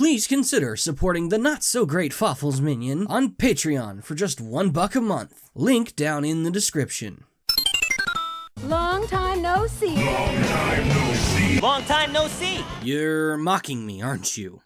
please consider supporting the not-so-great Fawful's Minion on Patreon for just $1 a month. Link down in the description. Long time no see. Long time no see. Long time no see. You're mocking me, aren't you?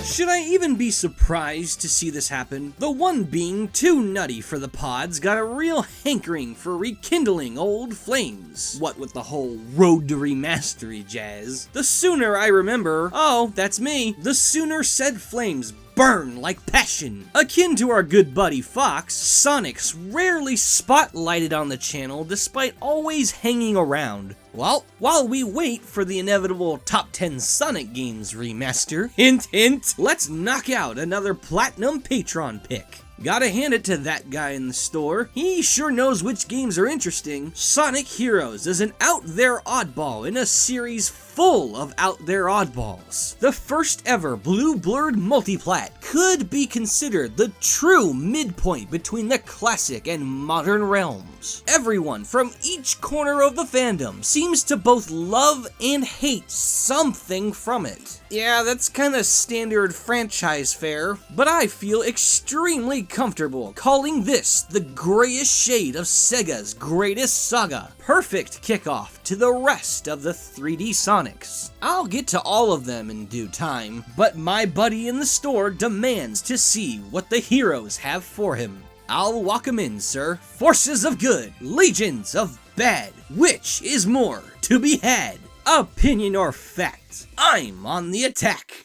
Should I even be surprised to see this happen? The one being too nutty for the pods got a real hankering for rekindling old flames. What with the whole road to remastery jazz. The sooner I remember, oh, that's me, the sooner said flames burn like passion. Akin to our good buddy Fox, Sonic's rarely spotlighted on the channel despite always hanging around. Well, while we wait for the inevitable top 10 Sonic games remaster, hint hint, let's knock out another Platinum Patron pick. Gotta hand it to that guy in the store. He sure knows which games are interesting. Sonic Heroes is an out-there oddball in a series full of out-there oddballs. The first ever blue blurred multiplat could be considered the true midpoint between the classic and modern realms. Everyone from each corner of the fandom seems to both love and hate something from it. Yeah, that's kinda standard franchise fare, but I feel extremely comfortable calling this the grayest shade of Sega's greatest saga. Perfect kickoff to the rest of the 3D Sonics. I'll get to all of them in due time, but my buddy in the store demands to see what the heroes have for him. I'll walk him in, sir. Forces of good, legions of bad. Which is more to be had? Opinion or fact? I'm on the attack.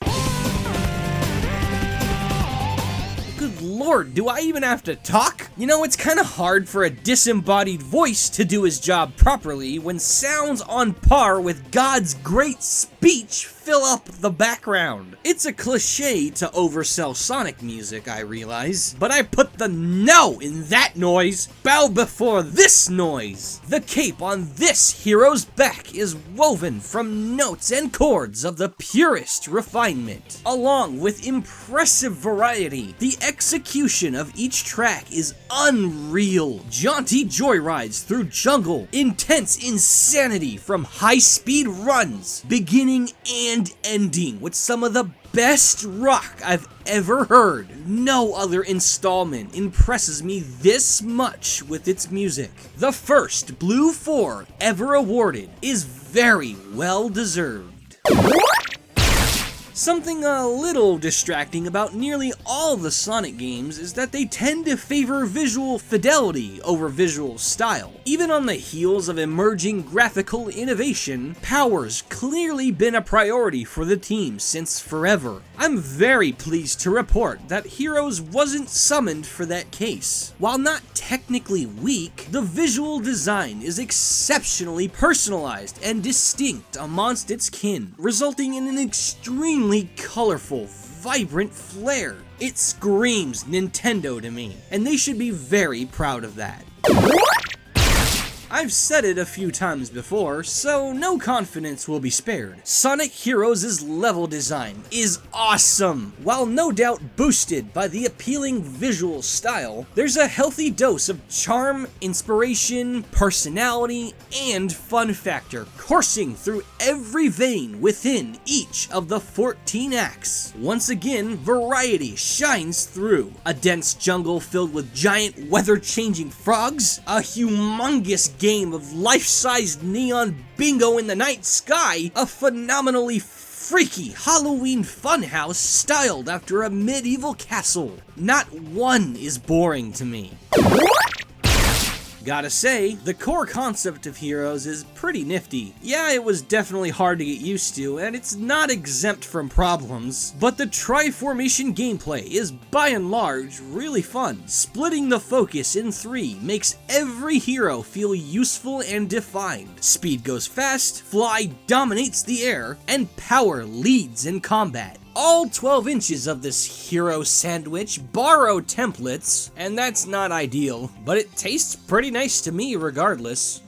Good lord, do I even have to talk? You know, it's kinda hard for a disembodied voice to do his job properly when sounds on par with God's great speech fill up the background. It's a cliche to oversell Sonic music, I realize, but I put the no in that noise. Bow before this noise. The cape on this hero's back is woven from notes and chords of the purest refinement, along with impressive variety. The execution of each track is unreal. Jaunty joyrides through jungle, intense insanity from high-speed runs, beginning and ending with some of the best rock I've ever heard. No other installment impresses me this much with its music. The first Blue 4 ever awarded is very well deserved. Something a little distracting about nearly all the Sonic games is that they tend to favor visual fidelity over visual style. Even on the heels of emerging graphical innovation, power's clearly been a priority for the team since forever. I'm very pleased to report that Heroes wasn't summoned for that case. While not technically weak, the visual design is exceptionally personalized and distinct amongst its kin, resulting in an extremely colorful, vibrant flair. It screams Nintendo to me, and they should be very proud of that. I've said it a few times before, so no confidence will be spared. Sonic Heroes' level design is awesome. While no doubt boosted by the appealing visual style, there's a healthy dose of charm, inspiration, personality, and fun factor coursing through every vein within each of the 14 acts. Once again, variety shines through. A dense jungle filled with giant weather-changing frogs, a humongous game of life-sized neon bingo in the night sky, a phenomenally freaky Halloween funhouse styled after a medieval castle. Not one is boring to me. Gotta say, the core concept of Heroes is pretty nifty. Yeah, it was definitely hard to get used to, and it's not exempt from problems, but the Tri-Formation gameplay is by and large really fun. Splitting the focus in 3 makes every hero feel useful and defined. Speed goes fast, Fly dominates the air, and Power leads in combat. All 12 inches of this hero sandwich borrow templates, and that's not ideal, but it tastes pretty nice to me regardless.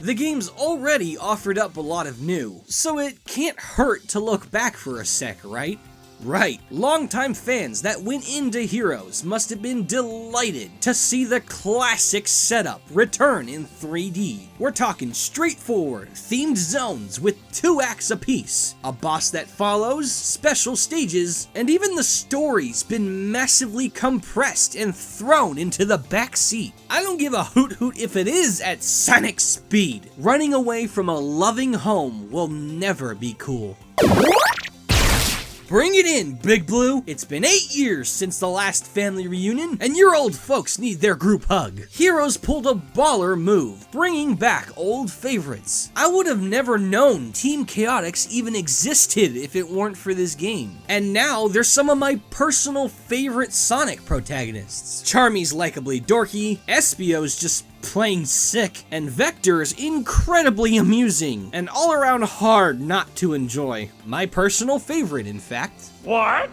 The game's already offered up a lot of new, so it can't hurt to look back for a sec, right? Right, longtime fans that went into Heroes must have been delighted to see the classic setup return in 3D. We're talking straightforward, themed zones with 2 acts apiece, a boss that follows, special stages, and even the story's been massively compressed and thrown into the back seat. I don't give a hoot if it is at Sonic speed. Running away from a loving home will never be cool. Bring it in, Big Blue! It's been 8 years since the last family reunion, and your old folks need their group hug. Heroes pulled a baller move, bringing back old favorites. I would have never known Team Chaotix even existed if it weren't for this game. And now, they're some of my personal favorite Sonic protagonists. Charmy's likably dorky, Espio's just plain sick, and Vector's incredibly amusing, and all around hard not to enjoy. My personal favorite, in fact. What?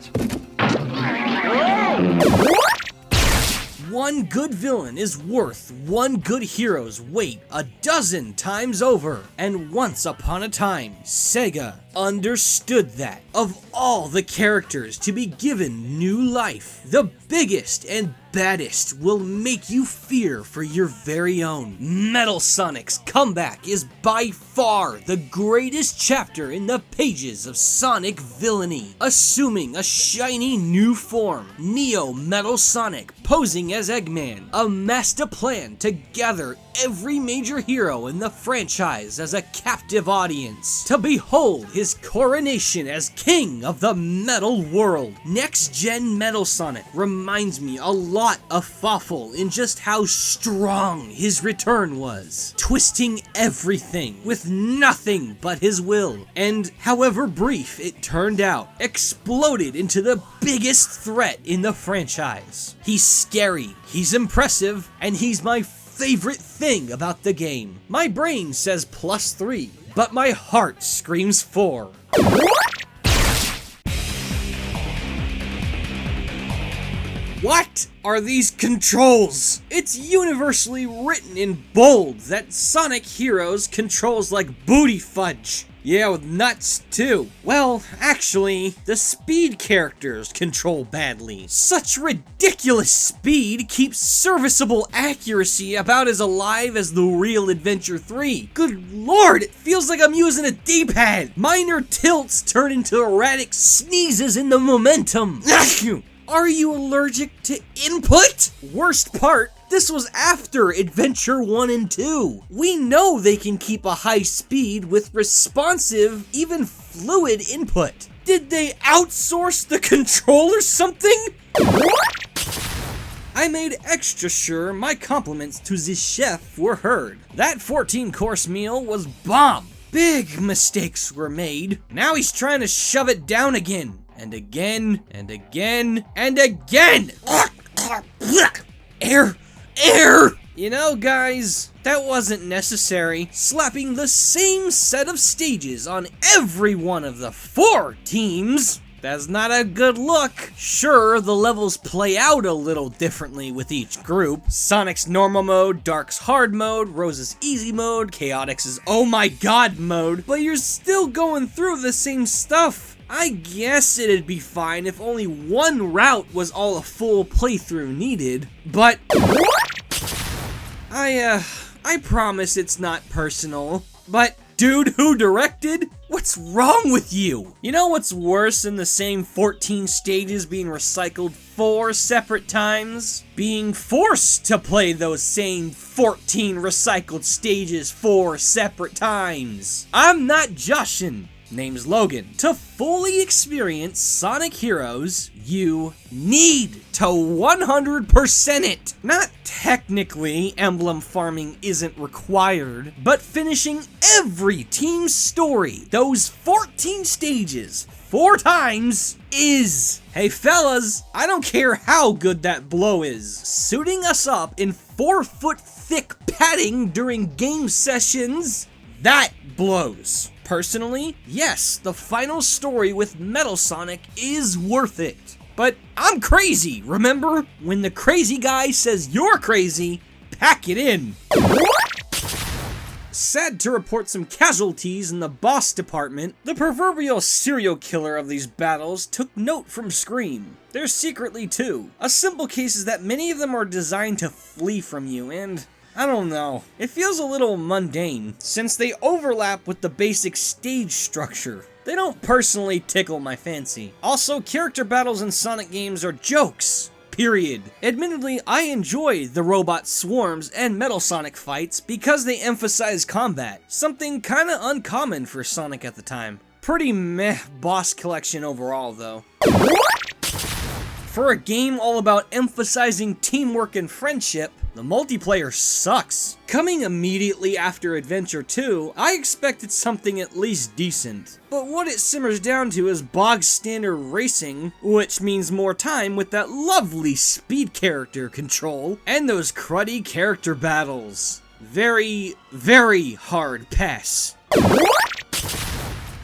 One good villain is worth one good hero's weight a dozen times over. And once upon a time, Sega understood that. Of all the characters to be given new life, the biggest and baddest will make you fear for your very own. Metal Sonic's comeback is by far the greatest chapter in the pages of Sonic villainy. Assuming a shiny new form, Neo Metal Sonic posing as Eggman amassed a plan to gather every major hero in the franchise as a captive audience to behold his coronation as king of the metal world. Next Gen Metal Sonic reminds me a lot of Fawful in just how strong his return was, twisting everything with nothing but his will, and however brief it turned out, exploded into the biggest threat in the franchise. He's scary, he's impressive, and he's my favorite thing about the game. My brain says +3, but my heart screams 4. What are these controls? It's universally written in bold that Sonic Heroes controls like booty fudge. Yeah, with nuts too. Well, actually, the speed characters control badly. Such ridiculous speed keeps serviceable accuracy about as alive as the real Adventure 3. Good lord, it feels like I'm using a D-pad. Minor tilts turn into erratic sneezes in the momentum. Are you allergic to input? Worst part, this was after Adventure 1 and 2. We know they can keep a high speed with responsive, even fluid input. Did they outsource the control or something? I made extra sure my compliments to the chef were heard. That 14-course meal was bomb. Big mistakes were made. Now he's trying to shove it down again. And again, and again, and again! Air! You know, guys, that wasn't necessary. Slapping the same set of stages on every one of the 4 teams, that's not a good look. Sure, the levels play out a little differently with each group. Sonic's normal mode, Dark's hard mode, Rose's easy mode, Chaotix's oh my god mode, but you're still going through the same stuff. I guess it'd be fine if only one route was all a full playthrough needed, but I promise it's not personal. But dude who directed? What's wrong with you? You know what's worse than the same 14 stages being recycled 4 separate times? Being forced to play those same 14 recycled stages 4 separate times. I'm not Joshin. Name's Logan. To fully experience Sonic Heroes, you need to 100% it. Not technically, emblem farming isn't required, but finishing every team's story, those 14 stages, 4 times, is. Hey fellas, I don't care how good that blow is. Suiting us up in 4-foot thick padding during game sessions, that blows. Personally, yes, the final story with Metal Sonic is worth it. But I'm crazy, remember? When the crazy guy says you're crazy, pack it in. Sad to report some casualties in the boss department, the proverbial serial killer of these battles took note from Scream. There's secretly two. A simple case is that many of them are designed to flee from you, and I don't know. It feels a little mundane, since they overlap with the basic stage structure. They don't personally tickle my fancy. Also, character battles in Sonic games are jokes. Period. Admittedly, I enjoy the robot swarms and Metal Sonic fights because they emphasize combat, something kinda uncommon for Sonic at the time. Pretty meh boss collection overall, though. For a game all about emphasizing teamwork and friendship, the multiplayer sucks. Coming immediately after Adventure 2, I expected something at least decent. But what it simmers down to is bog standard racing, which means more time with that lovely speed character control, and those cruddy character battles. Very, very hard pass.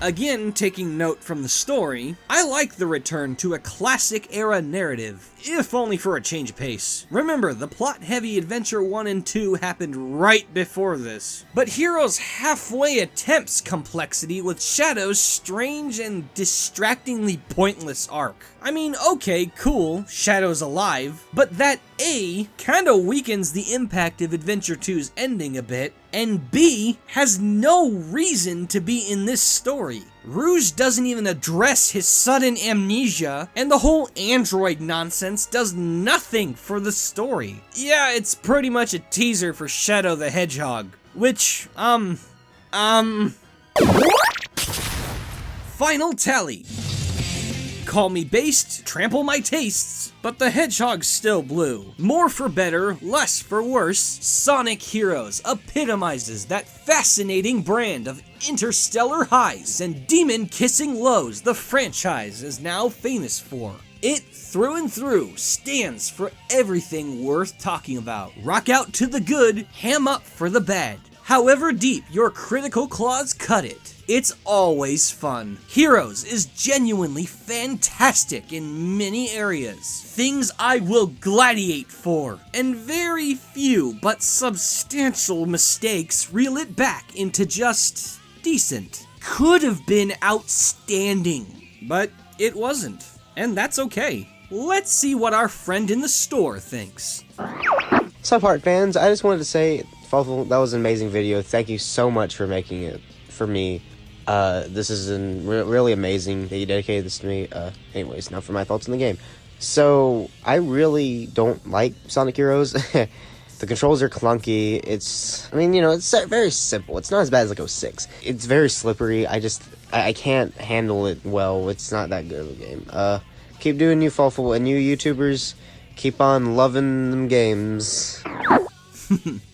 Again, taking note from the story, I like the return to a classic era narrative, if only for a change of pace. Remember, the plot-heavy Adventure 1 and 2 happened right before this. But Heroes halfway attempts complexity with Shadow's strange and distractingly pointless arc. I mean, okay, cool, Shadow's alive, but that A, kinda weakens the impact of Adventure 2's ending a bit, and B, has no reason to be in this story. Rouge doesn't even address his sudden amnesia, and the whole android nonsense does nothing for the story. Yeah, it's pretty much a teaser for Shadow the Hedgehog, which, Final tally. Call me based, trample my tastes, but the hedgehog's still blue. More for better, less for worse, Sonic Heroes epitomizes that fascinating brand of interstellar highs and demon-kissing lows the franchise is now famous for. It, through and through, stands for everything worth talking about. Rock out to the good, ham up for the bad. However deep your critical claws cut it, it's always fun. Heroes is genuinely fantastic in many areas. Things I will gladiate for. And very few but substantial mistakes reel it back into just decent. Could have been outstanding, but it wasn't. And that's okay. Let's see what our friend in the store thinks. Sup, Heart fans? I just wanted to say, Fawful, that was an amazing video. Thank you so much for making it for me. This is really amazing that you dedicated this to me. Anyways, now for my thoughts on the game. So, I really don't like Sonic Heroes. The controls are clunky. It's very simple. It's not as bad as like 06. It's very slippery. I can't handle it well. It's not that good of a game. Keep doing you, Fawful, and you YouTubers, keep on loving them games.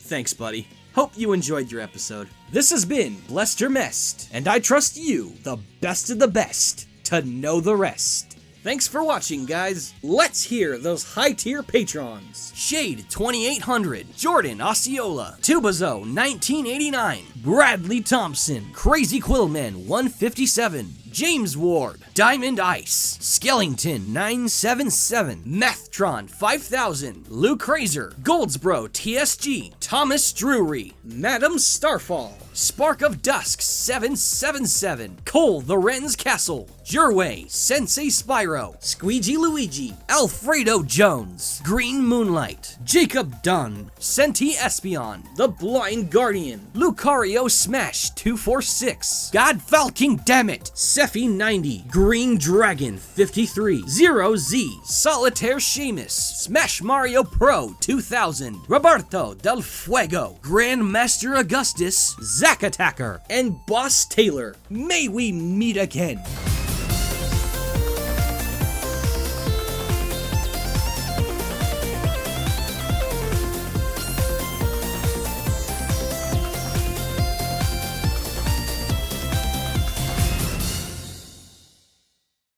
Thanks, buddy. Hope you enjoyed your episode. This has been Blessed or Messed, and I trust you, the best of the best, to know the rest. Thanks for watching, guys. Let's hear those high-tier patrons. Shade 2800, Jordan Osceola, Tubazo 1989, Bradley Thompson, Crazy Quillman 157, James Ward, Diamond Ice, Skellington 977, Methtron 5000, Luke Razor, Goldsbro TSG, Thomas Drury, Madam Starfall, Spark of Dusk 777, Cole the Renz Castle, Jurway, Sensei Spyro, Squeegee Luigi, Alfredo Jones, Green Moonlight, Jacob Dunn, Senti Espion, The Blind Guardian, Lucario Smash 246, God Falking Dammit, Sephi 90, Green Dragon 53, Zero Z, Solitaire Seamus, Smash Mario Pro 2000, Roberto Del Fuego, Grandmaster Augustus, Zack Attacker, and Boss Taylor. May we meet again.